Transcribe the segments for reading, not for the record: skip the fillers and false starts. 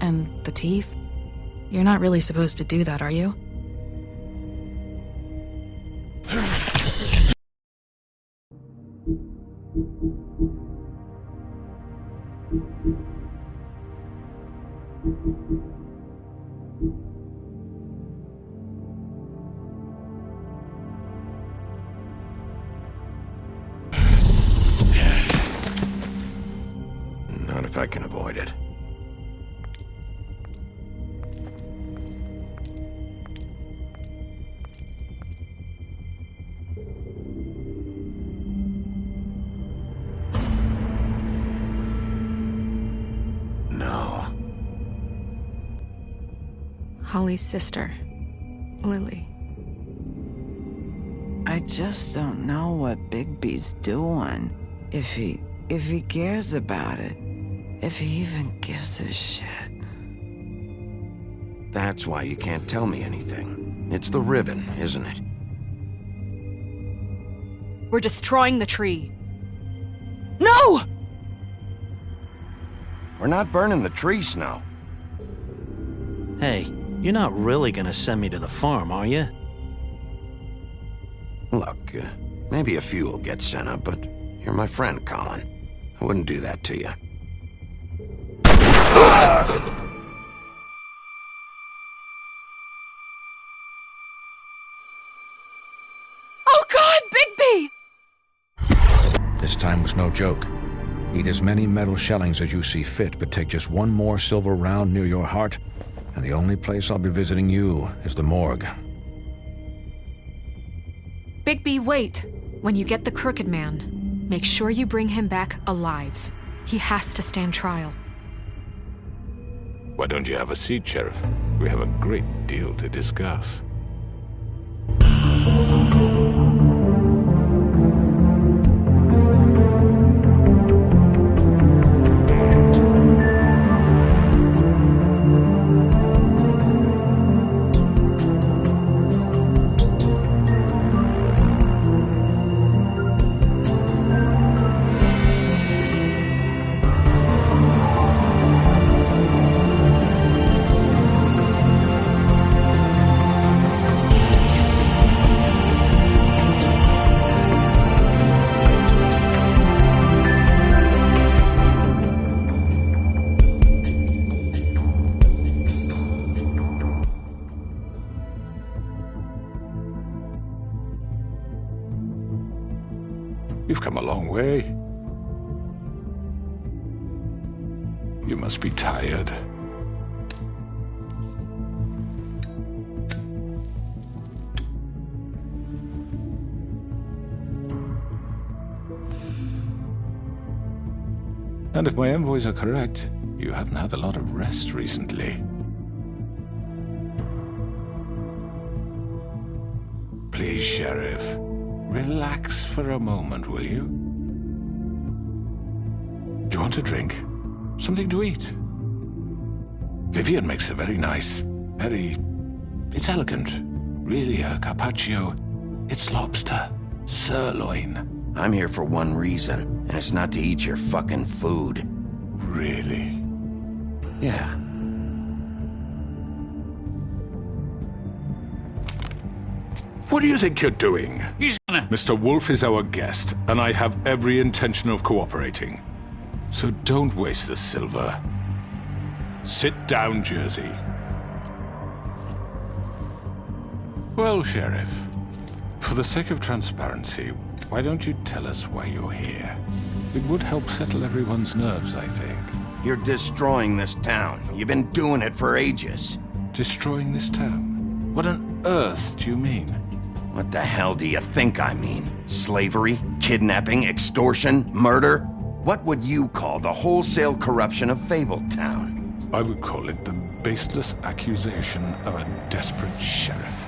And the teeth? You're not really supposed to do that, are you? Not if I can avoid it. No. Holly's sister, Lily. I just don't know what Bigby's doing. If he cares about it. If he even gives a shit. That's why you can't tell me anything. It's the ribbon, isn't it? We're destroying the tree. No! We're not burning the tree, Snow. Hey, you're not really gonna send me to the farm, are you? Look, maybe a few will get sent up, but you're my friend, Colin. I wouldn't do that to you. Oh God, Bigby! This time was no joke. Eat as many metal shellings as you see fit, but take just one more silver round near your heart, and the only place I'll be visiting you is the morgue. Bigby, wait. When you get the Crooked Man, make sure you bring him back alive. He has to stand trial. Why don't you have a seat, Sheriff? We have a great deal to discuss. You've come a long way. You must be tired. And if my envoys are correct, you haven't had a lot of rest recently. Please, Sheriff. Relax for a moment, will you? Do you want a drink? Something to eat? Vivian makes a very nice, it's elegant. Really a carpaccio. It's lobster. Sirloin. I'm here for one reason, and it's not to eat your fucking food. Really? Yeah. What do you think you're doing? Mr. Wolf is our guest, and I have every intention of cooperating. So don't waste the silver. Sit down, Jersey. Well, Sheriff, for the sake of transparency, why don't you tell us why you're here? It would help settle everyone's nerves, I think. You're destroying this town. You've been doing it for ages. Destroying this town? What on earth do you mean? What the hell do you think I mean? Slavery? Kidnapping? Extortion? Murder? What would you call the wholesale corruption of Fabletown? I would call it the baseless accusation of a desperate sheriff.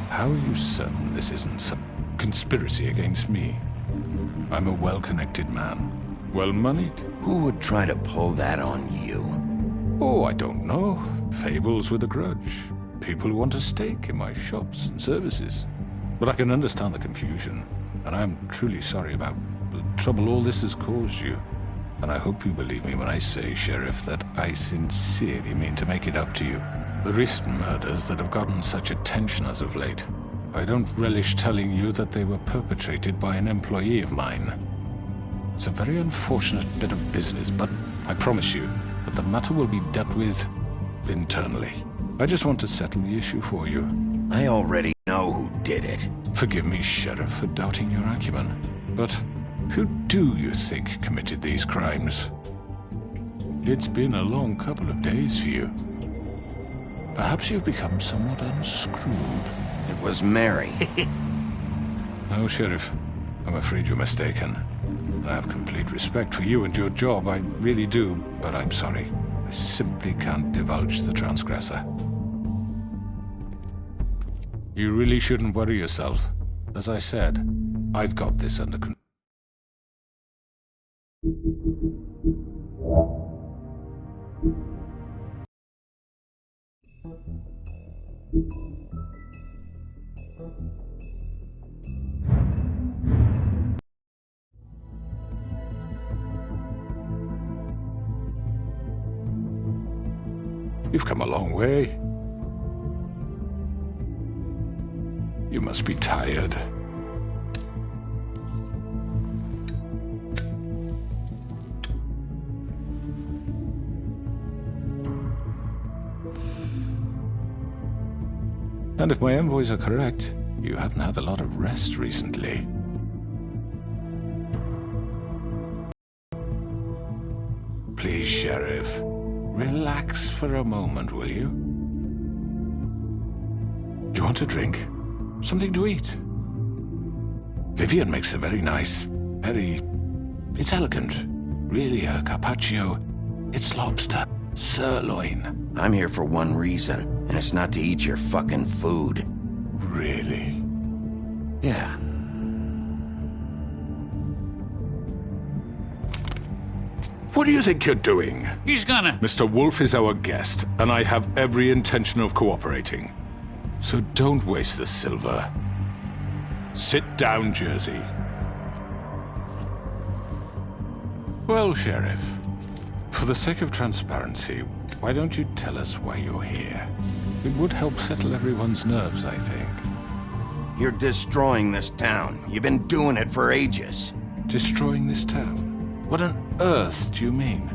How are you certain this isn't some conspiracy against me? I'm a well-connected man, well-moneyed. Who would try to pull that on you? Oh, I don't know. Fables with a grudge. People who want a stake in my shops and services. But I can understand the confusion, and I'm truly sorry about the trouble all this has caused you. And I hope you believe me when I say, Sheriff, that I sincerely mean to make it up to you. The recent murders that have gotten such attention as of late, I don't relish telling you that they were perpetrated by an employee of mine. It's a very unfortunate bit of business, but I promise you that the matter will be dealt with internally. I just want to settle the issue for you. I already know who did it. Forgive me, Sheriff, for doubting your acumen, but who do you think committed these crimes? It's been a long couple of days for you. Perhaps you've become somewhat unscrewed. It was Mary. No, Sheriff. I'm afraid you're mistaken. I have complete respect for you and your job, I really do, but I'm sorry. I simply can't divulge the transgressor. You really shouldn't worry yourself. As I said, I've got this under control. You've come a long way. You must be tired. And if my envoys are correct, you haven't had a lot of rest recently. Please, Sheriff, relax for a moment, will you? Do you want a drink? Something to eat? Vivian makes a very nice, it's elegant. Really a carpaccio. It's lobster, sirloin. I'm here for one reason, and it's not to eat your fucking food. Really? Yeah. What do you think you're doing? He's gonna... Mr. Wolf is our guest, and I have every intention of cooperating. So don't waste the silver. Sit down, Jersey. Well, Sheriff, for the sake of transparency, why don't you tell us why you're here? It would help settle everyone's nerves, I think. You're destroying this town. You've been doing it for ages. Destroying this town? What on earth do you mean?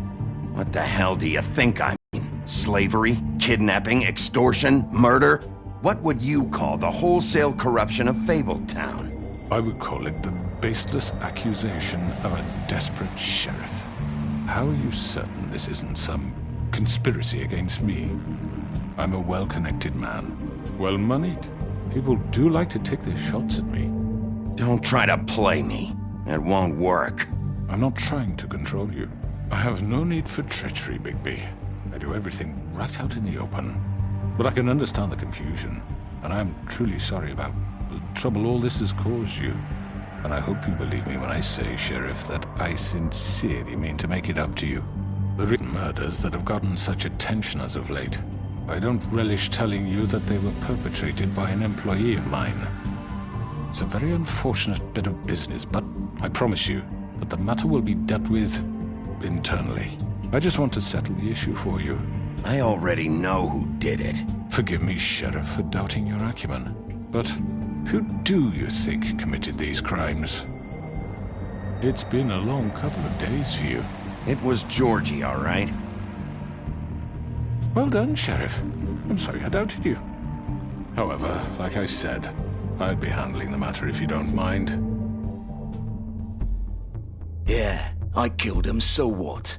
What the hell do you think I mean? Slavery? Kidnapping? Extortion? Murder? What would you call the wholesale corruption of Fabletown? I would call it the baseless accusation of a desperate sheriff. How are you certain this isn't some conspiracy against me? I'm a well-connected man, well-moneyed. People do like to take their shots at me. Don't try to play me. It won't work. I'm not trying to control you. I have no need for treachery, Bigby. I do everything right out in the open. But I can understand the confusion, and I'm truly sorry about the trouble all this has caused you. And I hope you believe me when I say, Sheriff, that I sincerely mean to make it up to you. The written murders that have gotten such attention as of late, I don't relish telling you that they were perpetrated by an employee of mine. It's a very unfortunate bit of business, but I promise you that the matter will be dealt with internally. I just want to settle the issue for you. I already know who did it. Forgive me, Sheriff, for doubting your acumen, but who do you think committed these crimes? It's been a long couple of days for you. It was Georgie, all right? Well done, Sheriff. I'm sorry I doubted you. However, like I said, I'd be handling the matter if you don't mind. Yeah, I killed him, so what?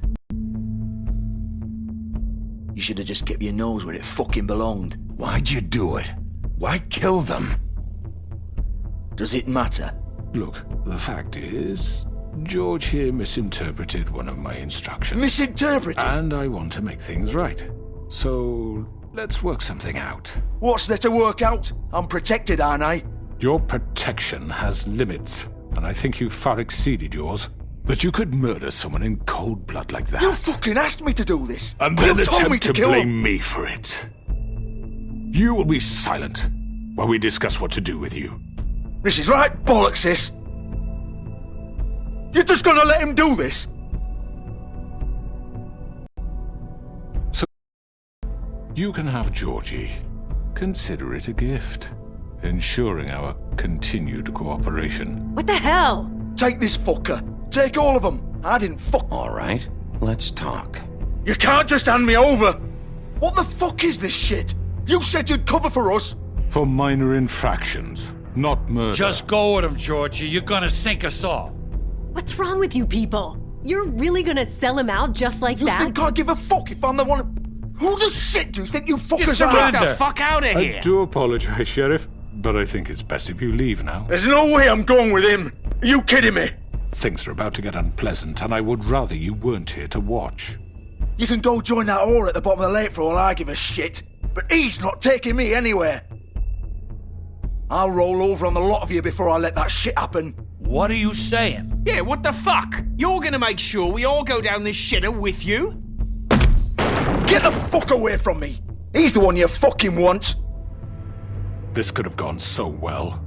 You should have just kept your nose where it fucking belonged. Why'd you do it? Why kill them? Does it matter? Look, the fact is, George here misinterpreted one of my instructions. Misinterpreted? And I want to make things right. So, let's work something out. What's there to work out? I'm protected, aren't I? Your protection has limits, and I think you've far exceeded yours. But you could murder someone in cold blood like that. You fucking asked me to do this! And then you told me attempt to kill blame him. me for it. You will be silent while we discuss what to do with you. This is right bollocks, sis! You're just gonna let him do this? You can have Georgie. Consider it a gift, ensuring our continued cooperation. What the hell? Take this fucker. Take all of them. I didn't fuck. All right, let's talk. You can't just hand me over. What the fuck is this shit? You said you'd cover for us. For minor infractions, not murder. Just go with him, Georgie. You're gonna sink us all. What's wrong with you people? You're really gonna sell him out just like You that? think I give a fuck if I'm the one? Who the shit do you think you fuckers surrender. are? Get the fuck out of I do apologize, Sheriff, but I think it's best if you leave now. There's no way I'm going with him. Are you kidding me? Things are about to get unpleasant, and I would rather you weren't here to watch. You can go join that whore at the bottom of the lake for all I give a shit. But he's not taking me anywhere. I'll roll over on the lot of you before I let that shit happen. What are you saying? Yeah, what the fuck? You're gonna make sure we all go down this shitter with you? Get the fuck away from me. He's the one you fucking want. This could have gone so well.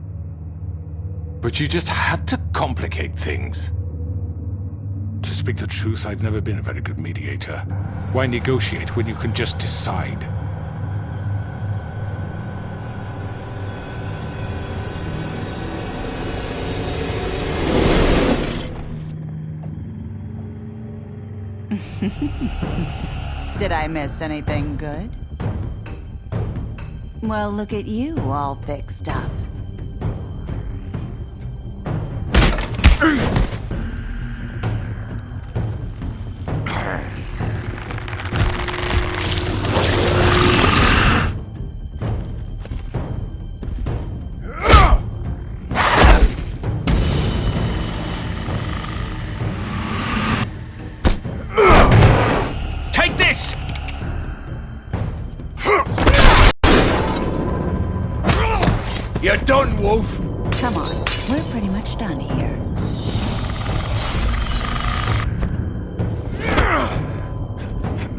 But you just had to complicate things. To speak the truth, I've never been a very good mediator. Why negotiate when you can just decide? Did I miss anything good? Well, look at you all fixed up. Take this! You're done, Wolf. Come on, we're pretty much done here.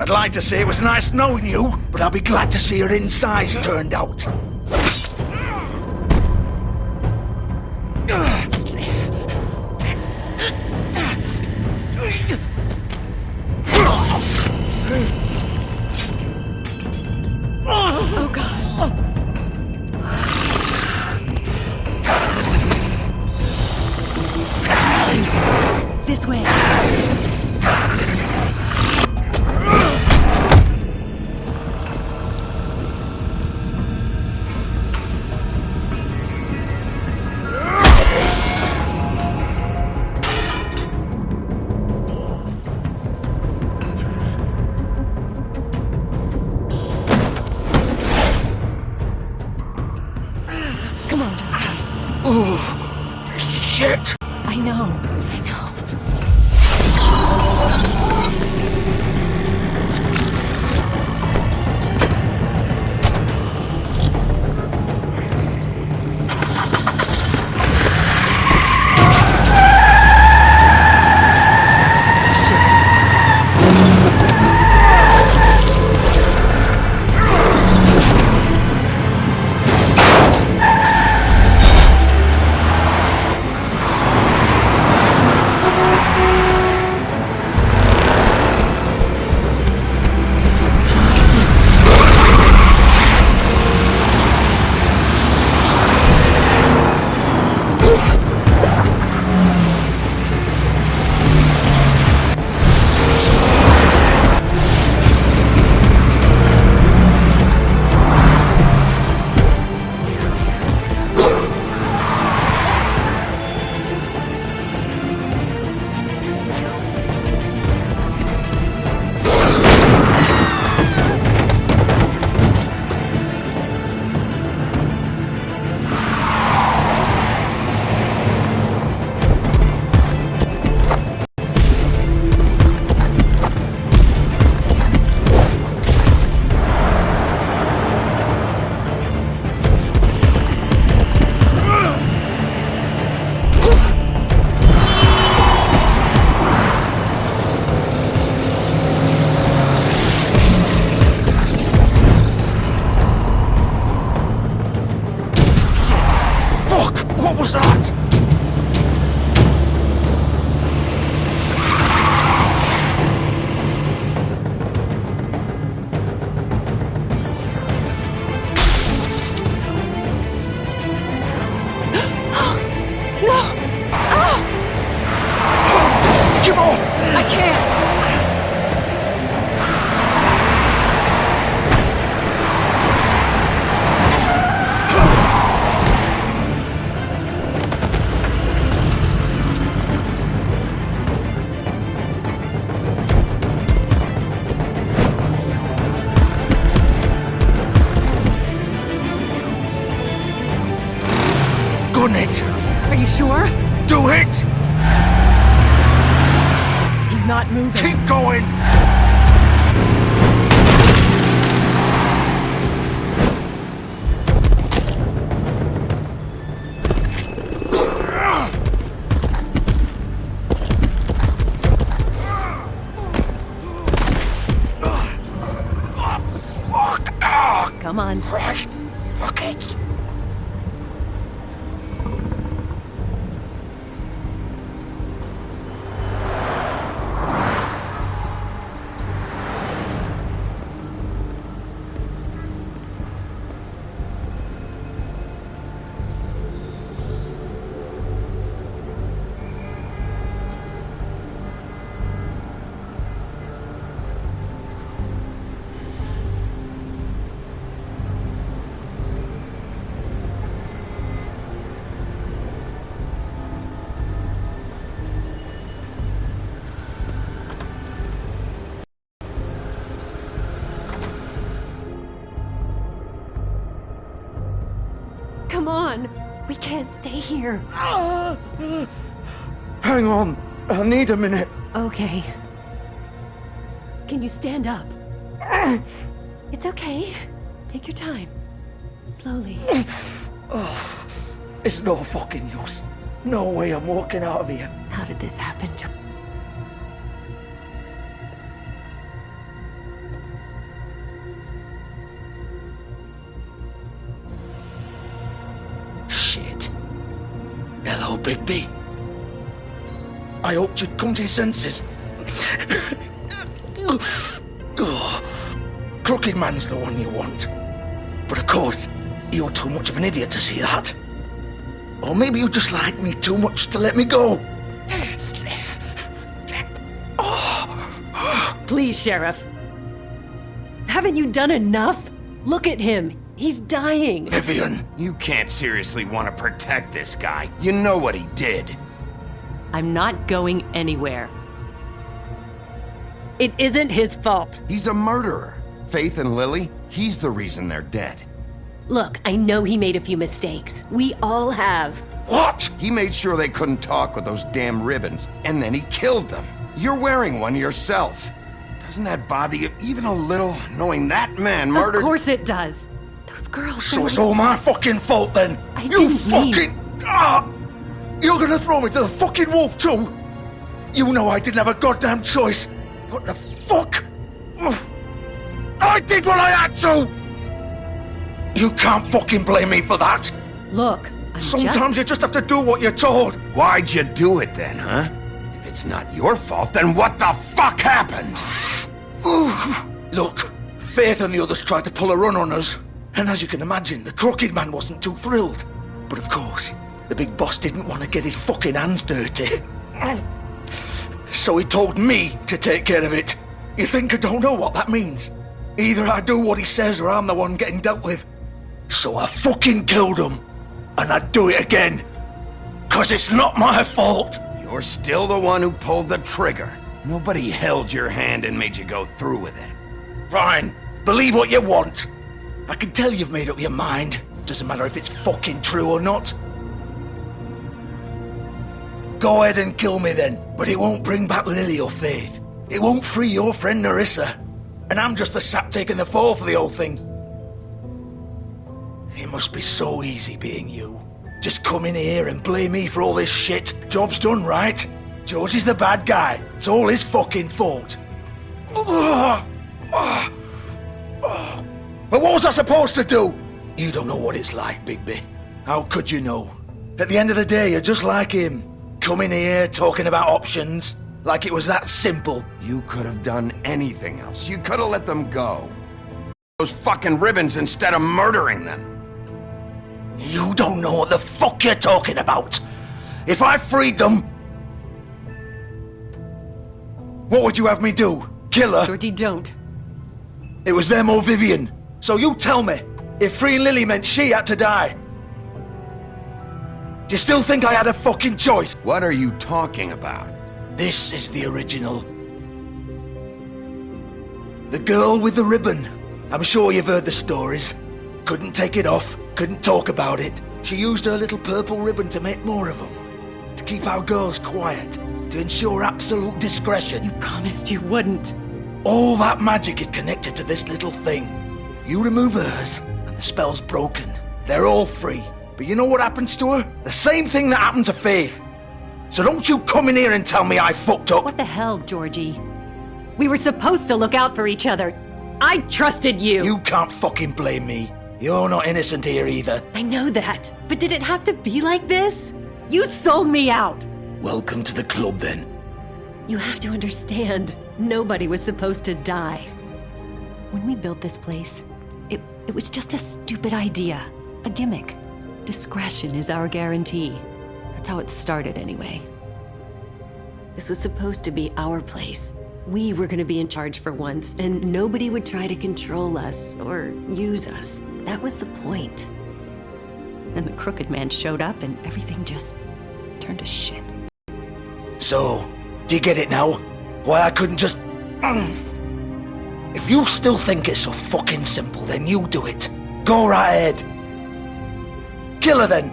I'd like to say it was nice knowing you, but I'll be glad to see your insides turned out. Oh god. This way. Come on, Georgie. Oh, shit. I know. done it! Are you sure? Do it! He's not moving. Keep going! Come on. Right, fuck it. Come on. We can't stay here. Hang on. I need a minute. Okay. Can you stand up? It's okay. Take your time. Slowly. It's no fucking use. No way I'm walking out of here. How did this happen? Shit. Hello, Bigby. I hoped you'd come to your senses. Crooked Man's the one you want. But of course, you're too much of an idiot to see that. Or maybe you just like me too much to let me go. Please, Sheriff. Haven't you done enough? Look at him. He's dying. Vivian. You can't seriously want to protect this guy. You know what he did. I'm not going anywhere. It isn't his fault. He's a murderer. Faith and Lily, he's the reason they're dead. Look, I know he made a few mistakes. We all have. What? He made sure they couldn't talk with those damn ribbons, and then he killed them. You're wearing one yourself. Doesn't that bother you even a little, knowing that man murdered— Of course it does. Those girls— So it's all my fucking fault then? I You didn't fucking— You're gonna throw me to the fucking wolf too? You know I didn't have a goddamn choice. What the fuck? I did what I had to! You can't fucking blame me for that. Look, Sometimes you just have to do what you're told. Why'd you do it then, huh? If it's not your fault, then what the fuck happened? Look, Faith and the others tried to pull a run on us. And as you can imagine, the Crooked Man wasn't too thrilled. But of course, the big boss didn't want to get his fucking hands dirty. So he told me to take care of it. You think I don't know what that means? Either I do what he says or I'm the one getting dealt with. So I fucking killed him. And I'd do it again. 'Cause it's not my fault. You're still the one who pulled the trigger. Nobody held your hand and made you go through with it. Fine. Believe what you want. I can tell you've made up your mind. Doesn't matter if it's fucking true or not. Go ahead and kill me then, but it won't bring back Lily or Faith. It won't free your friend Narissa. And I'm just the sap taking the fall for the whole thing. It must be so easy being you. Just come in here and blame me for all this shit. Job's done, right? George is the bad guy. It's all his fucking fault. But what was I supposed to do? You don't know what it's like, Bigby. How could you know? At the end of the day, you're just like him. Coming here, talking about options. Like it was that simple. You could have done anything else. You could have let them go. Those fucking ribbons instead of murdering them. You don't know what the fuck you're talking about. If I freed them... What would you have me do? Kill her? Georgie, don't. It was them or Vivian. So you tell me, if freeing Lily meant she had to die. Do you still think I had a fucking choice? What are you talking about? This is the original. The girl with the ribbon. I'm sure you've heard the stories. Couldn't take it off, couldn't talk about it. She used her little purple ribbon to make more of them. To keep our girls quiet. To ensure absolute discretion. You promised you wouldn't. All that magic is connected to this little thing. You remove hers, and the spell's broken. They're all free. But you know what happens to her? The same thing that happened to Faith. So don't you come in here and tell me I fucked up. What the hell, Georgie? We were supposed to look out for each other. I trusted you. You can't fucking blame me. You're not innocent here either. I know that. But did it have to be like this? You sold me out. Welcome to the club, then. You have to understand, nobody was supposed to die. When we built this place, it was just a stupid idea. A gimmick. Discretion is our guarantee. That's how it started, anyway. This was supposed to be our place. We were gonna be in charge for once, and nobody would try to control us or use us. That was the point. Then the Crooked Man showed up, and everything just turned to shit. So, do you get it now? Why I couldn't just... If you still think it's so fucking simple, then you do it. Go right ahead. Kill her then.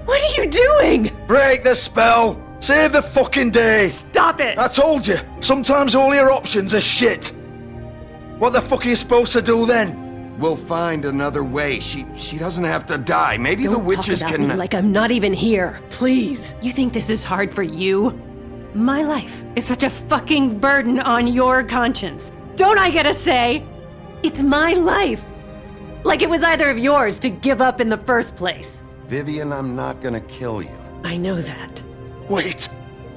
What are you doing? Break the spell. Save the fucking day. Stop it! I told you, sometimes all your options are shit. What the fuck are you supposed to do then? We'll find another way. She doesn't have to die. Maybe the witches Don't talk can... about me like I'm not even here. Please. You think this is hard for you? My life is such a fucking burden on your conscience. Don't I get a say? It's my life. Like it was either of yours to give up in the first place. Vivian, I'm not gonna kill you. I know that. Wait.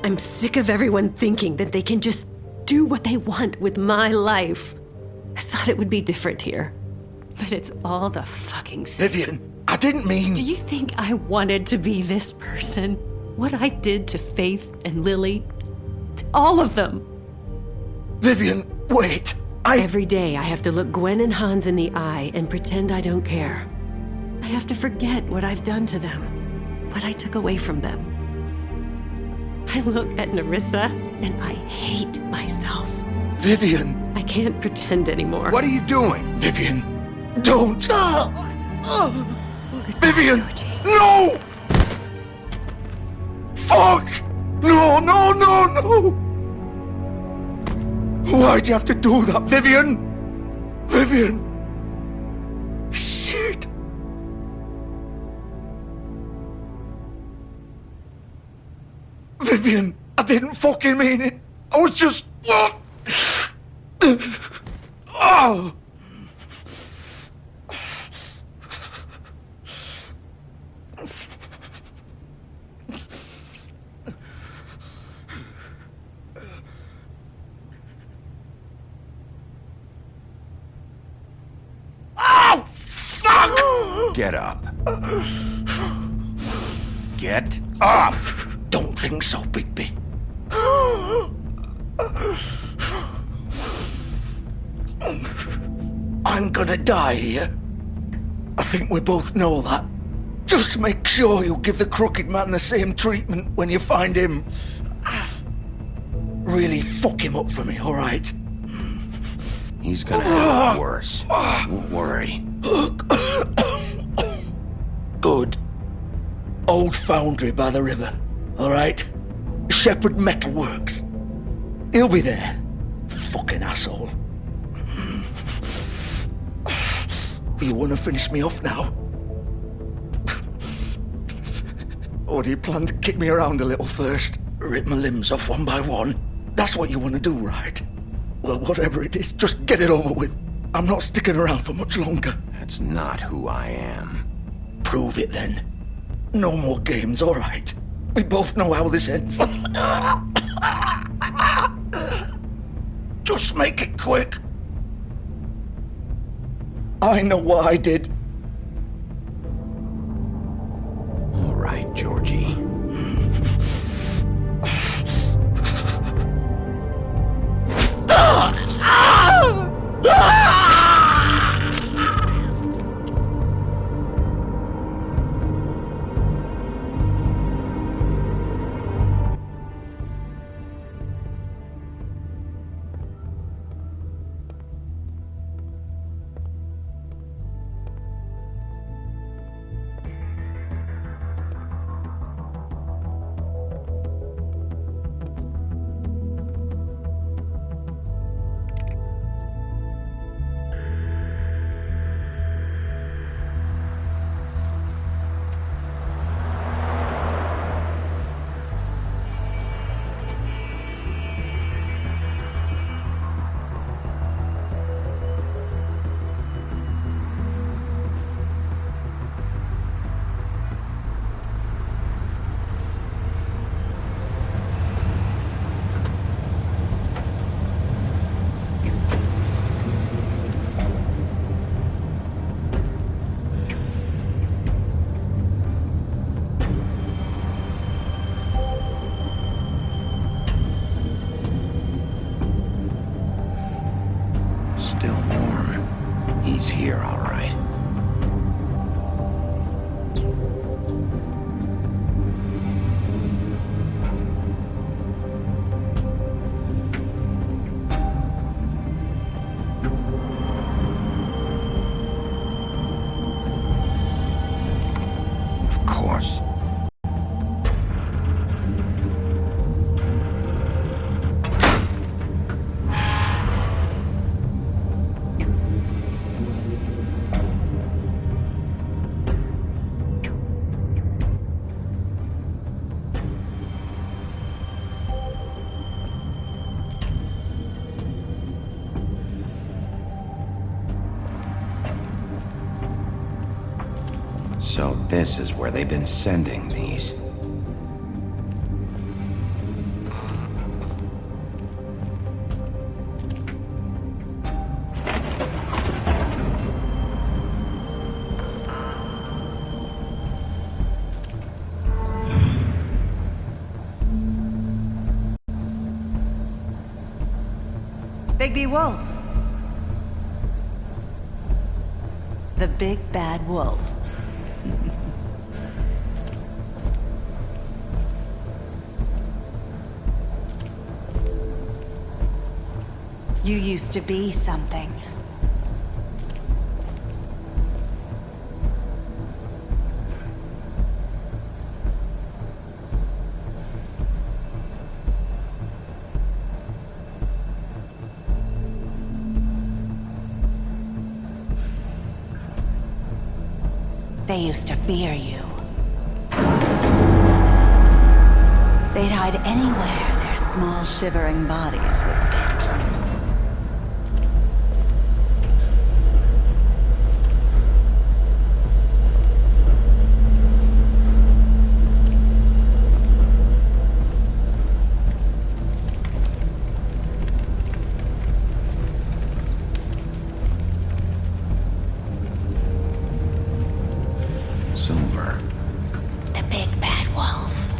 I'm sick of everyone thinking that they can just do what they want with my life. I thought it would be different here. But it's all the fucking same. Vivian, I didn't mean... Do you think I wanted to be this person? What I did to Faith and Lily? To all of them? Vivian, wait. Every day I have to look Gwen and Hans in the eye and pretend I don't care. I have to forget what I've done to them. What I took away from them. I look at Nerissa and I hate myself. Vivian. I can't pretend anymore. What are you doing? Vivian, don't. Goodbye, Vivian, Georgie. no! Fuck! No, no, no, no! Why'd you have to do that, Vivian? Vivian! Shit! Vivian, I didn't fucking mean it. I was just... Oh! Get up. Get up! Don't think so, Bigby. I'm gonna die here. I think we both know that. Just make sure you give the Crooked Man the same treatment when you find him. Really fuck him up for me, alright? He's gonna have it worse. Don't worry. Good. Old foundry by the river, alright? Shepherd Metalworks. He'll be there. Fucking asshole. You want to finish me off now? Or do you plan to kick me around a little first? Rip my limbs off one by one? That's what you want to do, right? Well, whatever it is, just get it over with. I'm not sticking around for much longer. That's not who I am. Prove it then. No more games, all right? We both know how this ends. Just make it quick. I know what I did. All right, Georgie. Still warm. He's here, all right. Of course. So this is where they've been sending these. Bigby Wolf. The big bad wolf. You used to be something. They used to fear you. They'd hide anywhere their small shivering bodies would fit. Silver. The big bad wolf.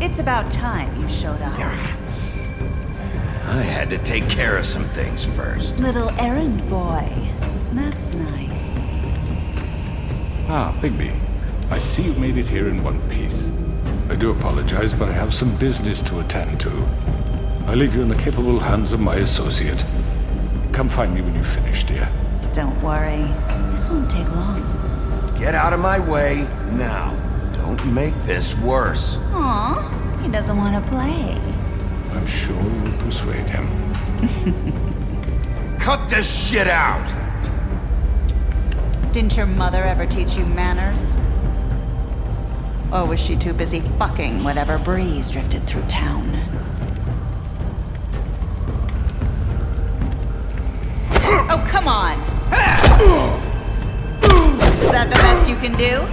It's about time you showed up. I had to take care of some things first. Little errand boy. That's nice. Ah, Bigby. I see you made it here in one piece. I do apologize, but I have some business to attend to. I leave you in the capable hands of my associate. Come find me when you finish, dear. Don't worry. This won't take long. Get out of my way now. Don't make this worse. Aw, he doesn't want to play. I'm sure you'll persuade him. Cut this shit out! Didn't your mother ever teach you manners? Or was she too busy fucking whatever breeze drifted through town? Oh, come on! Is that the best you can do?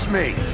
Trust me.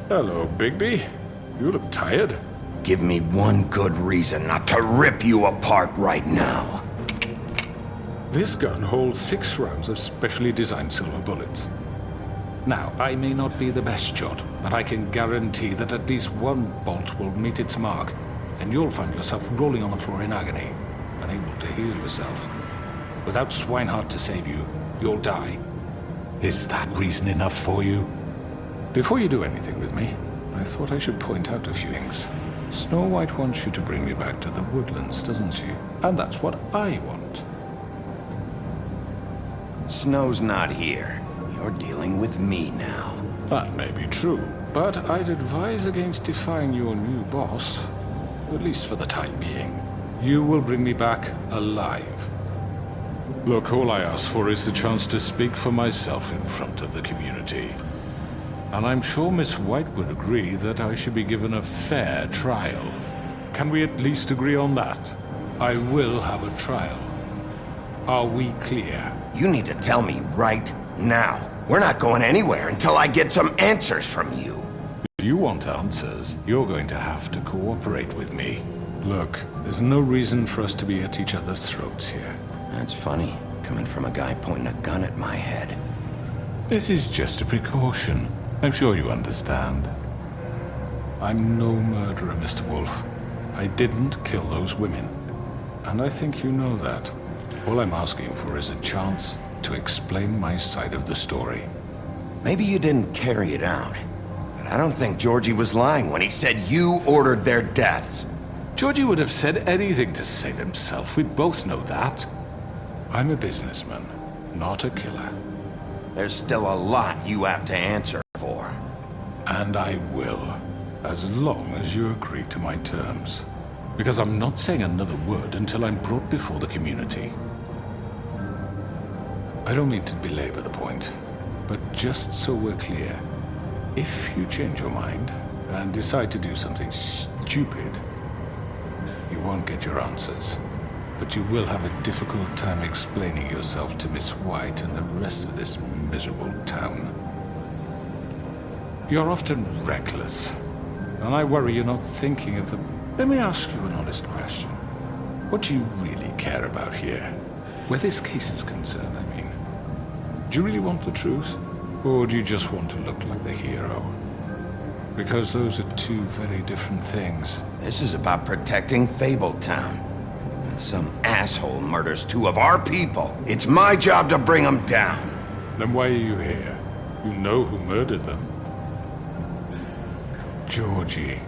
Hello, Bigby. You look tired. Give me one good reason not to rip you apart right now. This gun holds 6 rounds of specially designed silver bullets. Now, I may not be the best shot, but I can guarantee that at least one bolt will meet its mark, and you'll find yourself rolling on the floor in agony, unable to heal yourself. Without Swinehart to save you, you'll die. Is that reason enough for you? Before you do anything with me, I thought I should point out a few things. Snow White wants you to bring me back to the woodlands, doesn't she? And that's what I want. Snow's not here. You're dealing with me now. That may be true, but I'd advise against defying your new boss, at least for the time being. You will bring me back alive. Look, all I ask for is the chance to speak for myself in front of the community. And I'm sure Miss White would agree that I should be given a fair trial. Can we at least agree on that? I will have a trial. Are we clear? You need to tell me right now. We're not going anywhere until I get some answers from you. If you want answers, you're going to have to cooperate with me. Look, there's no reason for us to be at each other's throats here. That's funny, coming from a guy pointing a gun at my head. This is just a precaution. I'm sure you understand. I'm no murderer, Mr. Wolf. I didn't kill those women. And I think you know that. All I'm asking for is a chance to explain my side of the story. Maybe you didn't carry it out, but I don't think Georgie was lying when he said you ordered their deaths. Georgie would have said anything to save himself. We both know that. I'm a businessman, not a killer. There's still a lot you have to answer for. And I will, as long as you agree to my terms. Because I'm not saying another word until I'm brought before the community. I don't mean to belabor the point, but just so we're clear, if you change your mind and decide to do something stupid, you won't get your answers. But you will have a difficult time explaining yourself to Miss White and the rest of this miserable town. You're often reckless, and I worry you're not thinking of the... Let me ask you an honest question. What do you really care about here? Where this case is concerned, I mean. Do you really want the truth? Or do you just want to look like the hero? Because those are 2 very different things. This is about protecting Fabletown. When some asshole murders 2 of our people, it's my job to bring them down. Then why are you here? You know who murdered them. Georgie.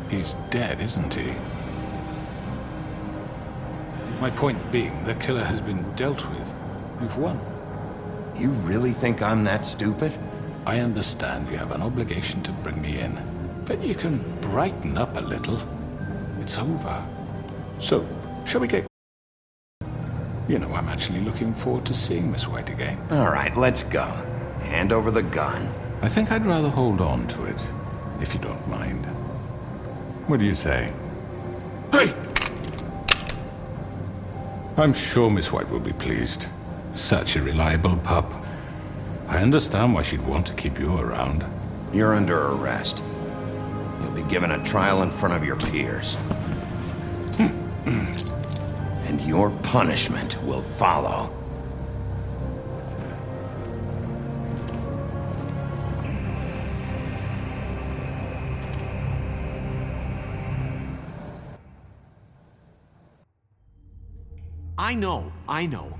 He's dead, isn't he? My point being, the killer has been dealt with. You've won. You really think I'm that stupid? I understand you have an obligation to bring me in, but you can brighten up a little. It's over. So, shall we get... You know, I'm actually looking forward to seeing Miss White again. All right, let's go. Hand over the gun. I think I'd rather hold on to it, if you don't mind. What do you say? Hey! I'm sure Miss White will be pleased. Such a reliable pup. I understand why she'd want to keep you around. You're under arrest. You'll be given a trial in front of your peers. And your punishment will follow. I know.